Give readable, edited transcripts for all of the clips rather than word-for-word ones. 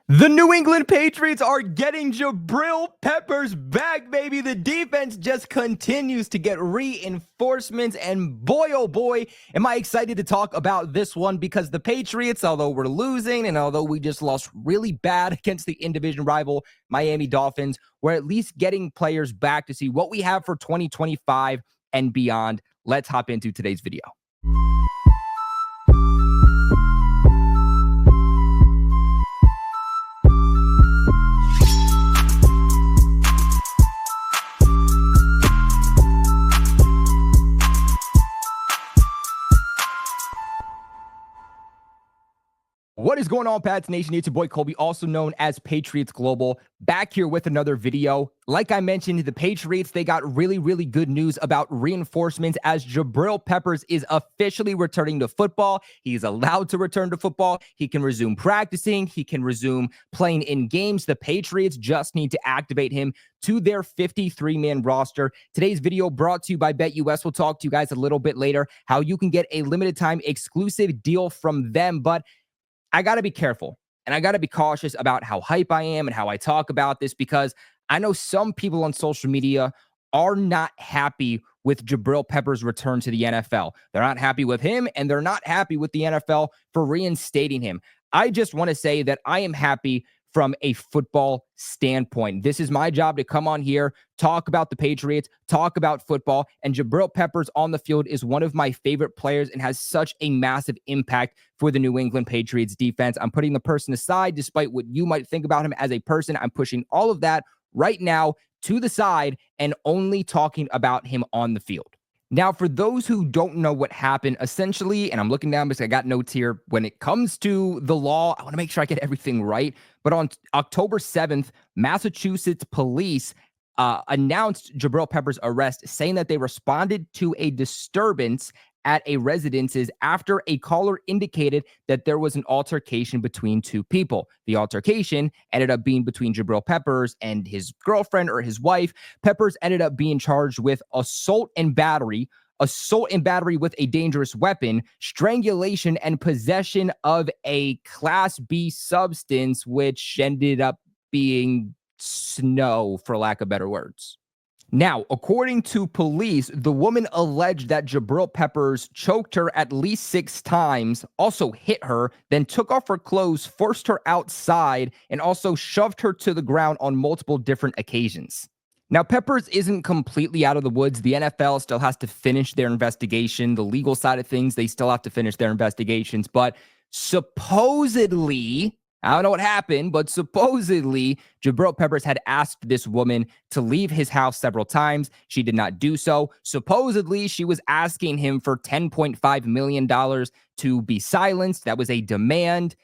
The New England Patriots are getting Jabrill Peppers back, baby. The defense just continues to get reinforcements, and boy, oh boy, am I excited to talk about this one because the Patriots, although we're losing and although we just lost really bad against the in-division rival Miami Dolphins, we're at least getting players back to see what we have for 2025 and beyond. Let's hop into today's video. What is going on, Pats Nation? It's your boy Colby, also known as Patriots Global, back here with another video. Like I mentioned, the Patriots, they got really good news about reinforcements as Jabrill Peppers is officially returning to football. He's allowed to return to football. He can resume practicing. He can resume playing in games. The Patriots just need to activate him to their 53-man roster. Today's video brought to you by BetUS. We'll talk to you guys a little bit later how you can get a limited time exclusive deal from them, but I got to be careful and I got to be cautious about how hype I am and how I talk about this because I know some people on social media are not happy with Jabrill Peppers' return to the NFL. They're not happy with him and they're not happy with the NFL for reinstating him. I just want to say that I am happy from a football standpoint. This is my job to come on here, talk about the Patriots, talk about football, and Jabrill Peppers on the field is one of my favorite players and has such a massive impact for the New England Patriots defense. I'm putting the person aside, despite what you might think about him as a person. I'm pushing all of that right now to the side and only talking about him on the field. Now, for those who don't know what happened, essentially, and I'm looking down because I got notes here, when it comes to the law, I want to make sure I get everything right. But on October 7th, Massachusetts police announced Jabrill Peppers' arrest, saying that they responded to a disturbance at a residence's after a caller indicated that there was an altercation between two people. The altercation ended up being between Jabrill Peppers and his girlfriend or his wife. Peppers ended up being charged with assault and battery with a dangerous weapon, strangulation, and possession of a Class B substance, which ended up being snow, for lack of better words. Now, according to police, the woman alleged that Jabrill Peppers choked her at least 6 times, also hit her, then took off her clothes, forced her outside, and also shoved her to the ground on multiple different occasions. Now, Peppers isn't completely out of the woods. The NFL still has to finish their investigation. The legal side of things, they still have to finish their investigations. But supposedly, I don't know what happened, but supposedly Jabrill Peppers had asked this woman to leave his house several times. She did not do so. Supposedly, she was asking him for $10.5 million to be silenced. That was a demand.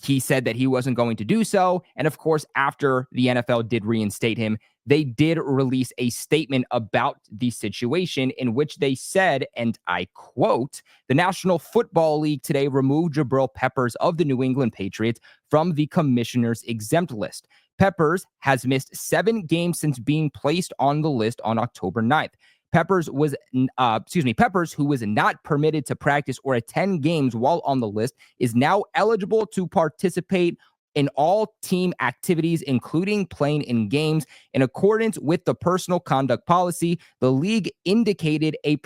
He said that he wasn't going to do so. And of course, after the NFL did reinstate him, they did release a statement about the situation in which they said, and I quote, "The National Football League today removed Jabrill Peppers of the New England Patriots from the commissioner's exempt list. Peppers has missed 7 games since being placed on the list on October 9th. Peppers, who was not permitted to practice or attend games while on the list, is now eligible to participate in all team activities, including playing in games. In accordance with the personal conduct policy, the league indicated a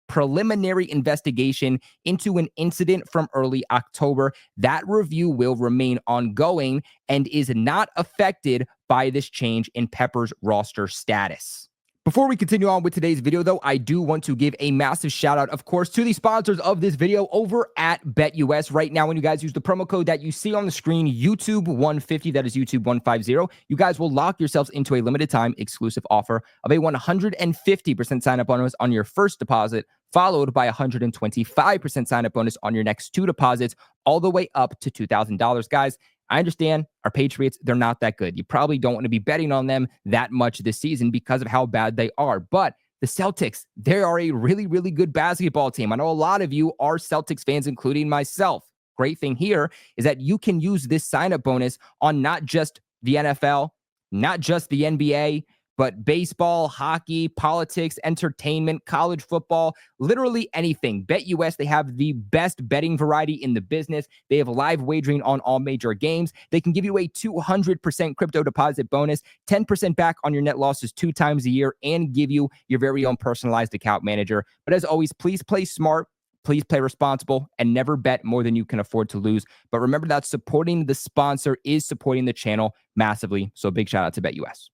preliminary investigation into an incident from early October. That review will remain ongoing and is not affected by this change in Peppers' roster status." Before we continue on with today's video, though, I do want to give a massive shout out, of course, to the sponsors of this video over at BetUS. Right now, when you guys use the promo code that you see on the screen, YouTube150, that is YouTube150, you guys will lock yourselves into a limited time exclusive offer of a 150% sign up bonus on your first deposit, followed by a 125% sign up bonus on your next 2 deposits, all the way up to $2,000. Guys, I understand our Patriots, they're not that good. You probably don't want to be betting on them that much this season because of how bad they are. But the Celtics, they are a really good basketball team. I know a lot of you are Celtics fans, including myself. Great thing here is that you can use this sign-up bonus on not just the NFL, not just the NBA, but baseball, hockey, politics, entertainment, college football, literally anything. BetUS, they have the best betting variety in the business. They have live wagering on all major games. They can give you a 200% crypto deposit bonus, 10% back on your net losses 2 times a year, and give you your very own personalized account manager. But as always, please play smart. Please play responsible and never bet more than you can afford to lose. But remember that supporting the sponsor is supporting the channel massively. So big shout out to BetUS.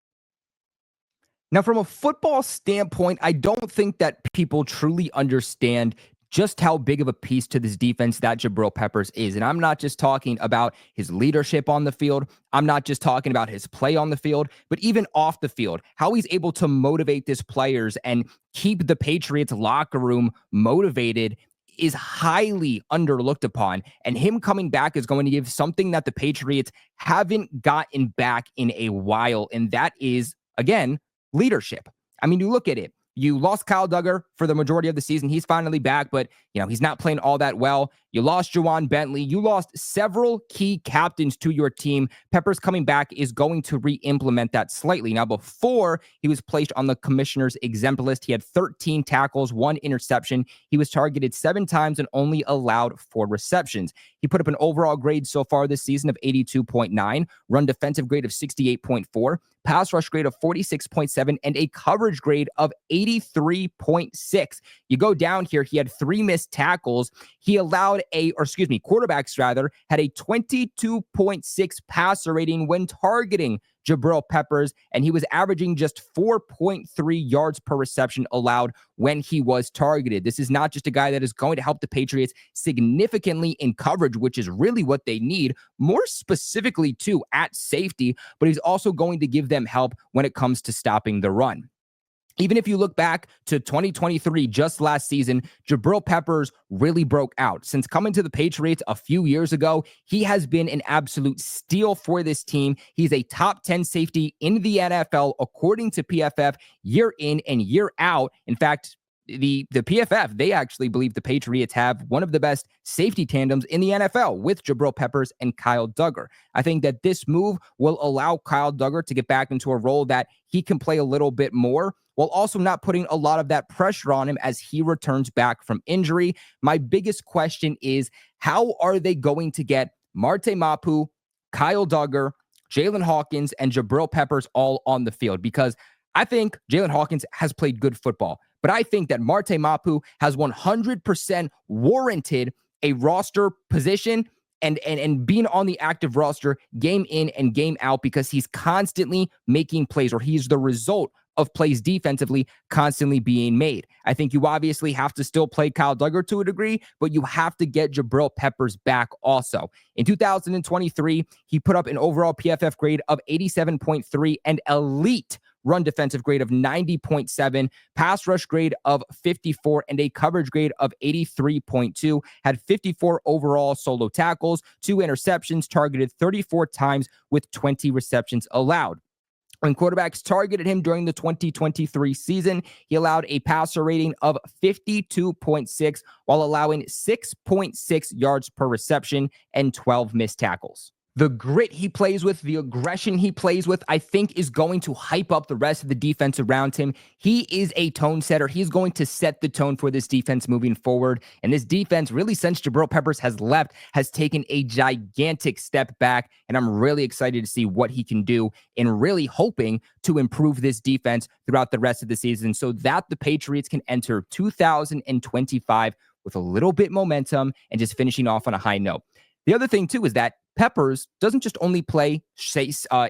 Now, from a football standpoint, I don't think that people truly understand just how big of a piece to this defense that Jabrill Peppers is. And I'm not just talking about his leadership on the field. I'm not just talking about his play on the field, but even off the field, how he's able to motivate his players and keep the Patriots locker room motivated is highly underlooked upon. And him coming back is going to give something that the Patriots haven't gotten back in a while. And that is, again, leadership. I mean, you look at it. You lost Kyle Duggar for the majority of the season. He's finally back, but he's not playing all that well. You lost Juwan Bentley. You lost several key captains to your team. Peppers coming back is going to re-implement that slightly. Now, before he was placed on the commissioner's exempt list, he had 13 tackles, 1 interception. He was targeted 7 times and only allowed 4 receptions. He put up an overall grade so far this season of 82.9, run defensive grade of 68.4, pass rush grade of 46.7, and a coverage grade of 83.6. You go down here, he had 3 missed tackles. He allowed quarterbacks rather, had a 22.6 passer rating when targeting Jabrill Peppers, and he was averaging just 4.3 yards per reception allowed when he was targeted. This is not just a guy that is going to help the Patriots significantly in coverage, which is really what they need, more specifically too at safety, but he's also going to give them help when it comes to stopping the run. Even if you look back to 2023, just last season, Jabrill Peppers really broke out. Since coming to the Patriots a few years ago, he has been an absolute steal for this team. He's a top 10 safety in the NFL, according to PFF, year in and year out. In fact, the PFF, they actually believe the Patriots have one of the best safety tandems in the NFL with Jabrill Peppers and Kyle Duggar. I think that this move will allow Kyle Duggar to get back into a role that he can play a little bit more, while also not putting a lot of that pressure on him as he returns back from injury. My biggest question is, how are they going to get Marte Mapu, Kyle Duggar, Jalen Hawkins, and Jabrill Peppers all on the field? Because I think Jalen Hawkins has played good football, but I think that Marte Mapu has 100% warranted a roster position and being on the active roster game in and game out, because he's constantly making plays, or he's the result of plays defensively constantly being made. I think you obviously have to still play Kyle Duggar to a degree, but you have to get Jabrill Peppers back also. In 2023, he put up an overall PFF grade of 87.3 and elite run defensive grade of 90.7, pass rush grade of 54, and a coverage grade of 83.2, had 54 overall solo tackles, 2 interceptions, targeted 34 times with 20 receptions allowed. When quarterbacks targeted him during the 2023 season, he allowed a passer rating of 52.6 while allowing 6.6 yards per reception and 12 missed tackles. The grit he plays with, the aggression he plays with, I think is going to hype up the rest of the defense around him. He is a tone setter. He's going to set the tone for this defense moving forward. And this defense, really since Jabrill Peppers has left, has taken a gigantic step back. And I'm really excited to see what he can do, and really hoping to improve this defense throughout the rest of the season so that the Patriots can enter 2025 with a little bit momentum and just finishing off on a high note. The other thing, too, is that Peppers doesn't just only play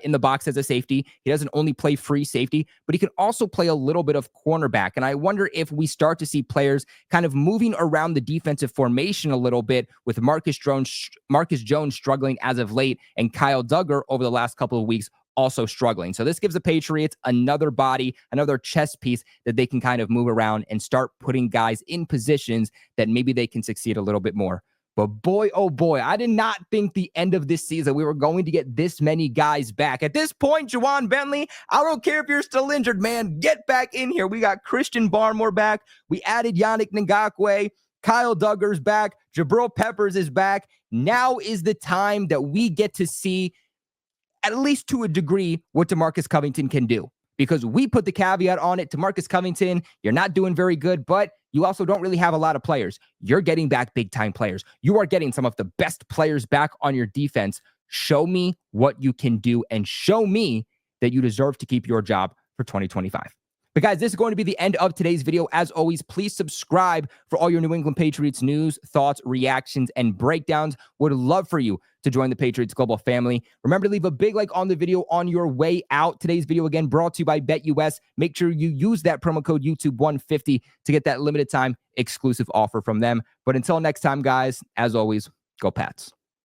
in the box as a safety. He doesn't only play free safety, but he can also play a little bit of cornerback. And I wonder if we start to see players kind of moving around the defensive formation a little bit, with Marcus Jones struggling as of late, and Kyle Duggar over the last couple of weeks also struggling. So this gives the Patriots another body, another chess piece that they can kind of move around and start putting guys in positions that maybe they can succeed a little bit more. But boy, oh boy, I did not think the end of this season we were going to get this many guys back. At this point, Juwan Bentley, I don't care if you're still injured, man. Get back in here. We got Christian Barmore back. We added Yannick Ngakoue. Kyle Duggar's back. Jabrill Peppers is back. Now is the time that we get to see, at least to a degree, what DeMarcus Covington can do. because we put the caveat on it to Marcus Covington. You're not doing very good, but you also don't really have a lot of players. You're getting back big-time players. You are getting some of the best players back on your defense. Show me what you can do and show me that you deserve to keep your job for 2025. But guys, this is going to be the end of today's video. As always, please subscribe for all your New England Patriots news, thoughts, reactions, and breakdowns. Would love for you to join the Patriots Global family. Remember to leave a big like on the video on your way out. Today's video, again, brought to you by BetUS. Make sure you use that promo code YouTube150 to get that limited time exclusive offer from them. But until next time, guys, as always, go Pats.